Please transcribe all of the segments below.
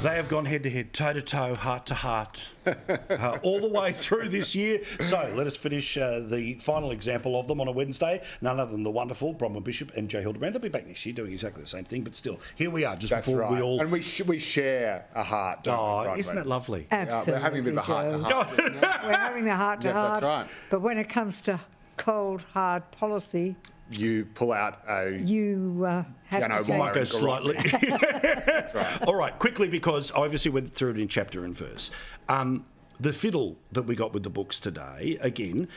They have gone head-to-head, toe-to-toe, heart-to-heart, all the way through this year. So let us finish the final example of them on a Wednesday. None other than the wonderful Bronwyn Bishop and Joe Hildebrand. They'll be back next year doing exactly the same thing, but still, here we are. Just That's before right. we all... And we share a heart, don't we, isn't that lovely? Absolutely, we're having a bit of a heart-to-heart. We're having the heart-to-heart. Yeah, that's right. But when it comes to cold, hard policy... You pull out a... You have to change. Might go slightly. That's right. All right, quickly, because I obviously went through it in chapter and verse. The fiddle that we got with the books today, again,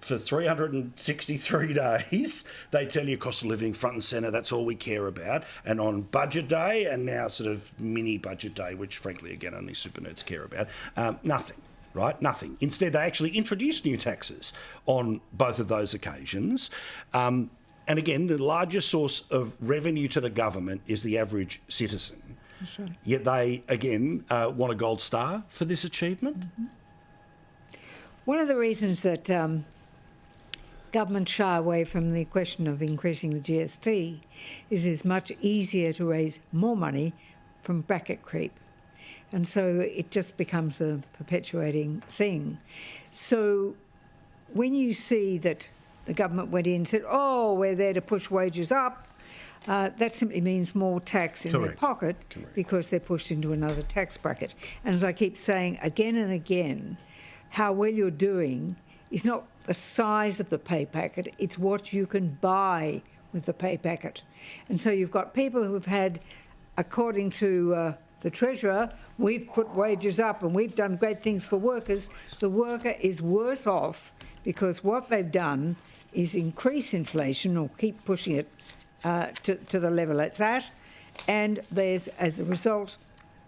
for 363 days, they tell you cost of living front and centre, that's all we care about. And on budget day, and now sort of mini budget day, which frankly, again, only super nerds care about, nothing. Right? Nothing. Instead, they actually introduced new taxes on both of those occasions. And again, the largest source of revenue to the government is the average citizen. That's right. Yet they, again, want a gold star for this achievement. Mm-hmm. One of the reasons that governments shy away from the question of increasing the GST is it's much easier to raise more money from bracket creep. And so it just becomes a perpetuating thing. So when you see that the government went in and said, oh, we're there to push wages up, that simply means more tax in their pocket because they're pushed into another tax bracket. And as I keep saying again and again, how well you're doing is not the size of the pay packet, it's what you can buy with the pay packet. And so you've got people who have had, according to the Treasurer, we've put wages up and we've done great things for workers. The worker is worse off because what they've done is increase inflation or keep pushing it to the level it's at. And as a result,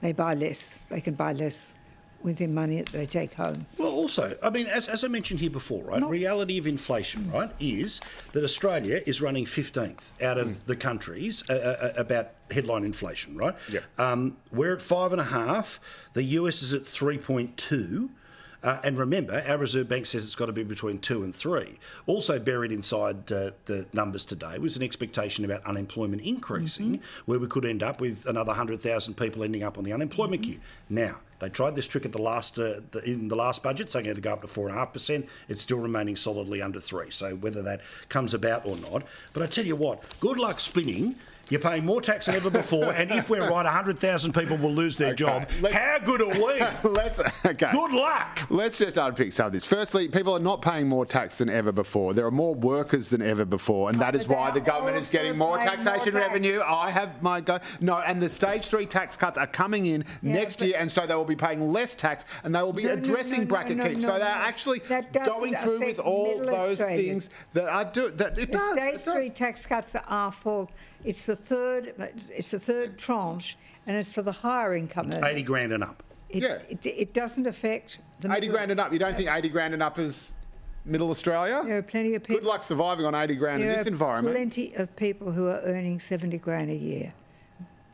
they buy less. They can buy less with the money that they take home. Well, also, I mean, as I mentioned here before, right, reality of inflation, right, is that Australia is running 15th out of the countries about headline inflation, right? Yeah. We're at 5.5. The US is at 3.2. And remember, our Reserve Bank says it's got to be between 2 and 3. Also buried inside the numbers today was an expectation about unemployment increasing, where we could end up with another 100,000 people ending up on the unemployment queue. Now, they tried this trick at in the last budget, saying it had to go up to 4.5%. It's still remaining solidly under 3. So whether that comes about or not. But I tell you what, good luck spinning. You're paying more tax than ever before, and if we're right, 100,000 people will lose their job. How good are we? Good luck. Let's just unpick some of this. Firstly, people are not paying more tax than ever before. There are more workers than ever before, and that is why the government is getting more taxation revenue. I have my go. No, and the stage 3 tax cuts are coming in next year, and so they will be paying less tax, and they will be addressing bracket keep. So they're actually going through with all those things that are doing. It does. Stage 3 tax cuts are for. It's the third tranche, and it's for the higher income earners. 80 grand and up. It doesn't affect the 80 grand and up. You don't think 80 grand and up is middle Australia? There are plenty of people. Good luck surviving on 80 grand in this environment. There are plenty of people who are earning 70 grand a year.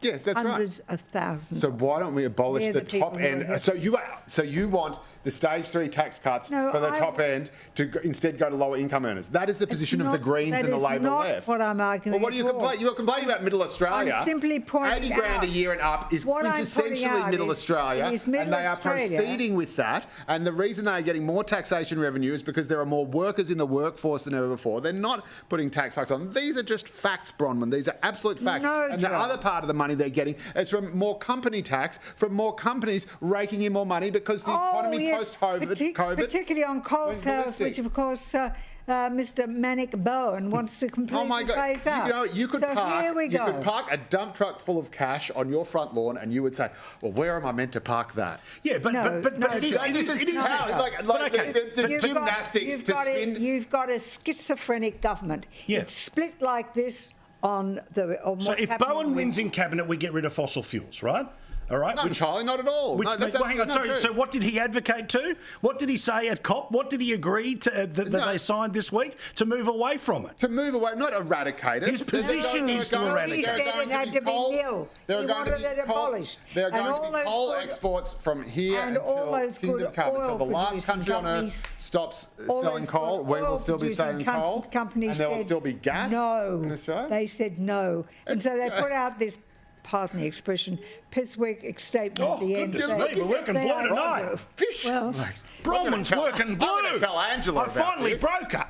Yes, that's Hundreds of thousands. So why don't we abolish the top end? So you want the stage 3 tax cuts for the top end to instead go to lower income earners. That is the position of the Greens and the Labor left. That is not what I'm arguing. Well, what are you complaining? You're complaining about middle Australia. I'm simply pointing 80 grand a year and up is quintessentially middle Australia, and they are proceeding with that. And the reason they are getting more taxation revenue is because there are more workers in the workforce than ever before. They're not putting tax hikes on. These are just facts, Bronwyn. These are absolute facts. And the other part of the money they're getting is from more company tax, from more companies raking in more money because the economy post-COVID... Particularly on coal sales, which of course Mr. Manic Bowen wants to completely phase out. You could park a dump truck full of cash on your front lawn and you would say, well, where am I meant to park that? Yeah, but it is the gymnastics to spin... You've got a schizophrenic government. Yeah. It's split like this on so if Bowen wins in cabinet, we get rid of fossil fuels, right? All right. No, Charlie, not at all. Hang on. Sorry. So what did he advocate to? What did he say at COP? What did he agree to that they signed this week to move away from it? To move away, not eradicate it. His position is to eradicate. He said it had to be nil. He wanted it abolished. There are going to be coal exports from here until Kingdom Come. Until the last country on earth stops selling coal, we will still be selling coal. And there will still be gas in Australia. They said no. And so they put out this pardon the expression, pissweak statement at the end. Goodness me, we're working blue tonight. Fish. Well, Bronwyn's working blue. I'm going to tell Angela I finally broke her.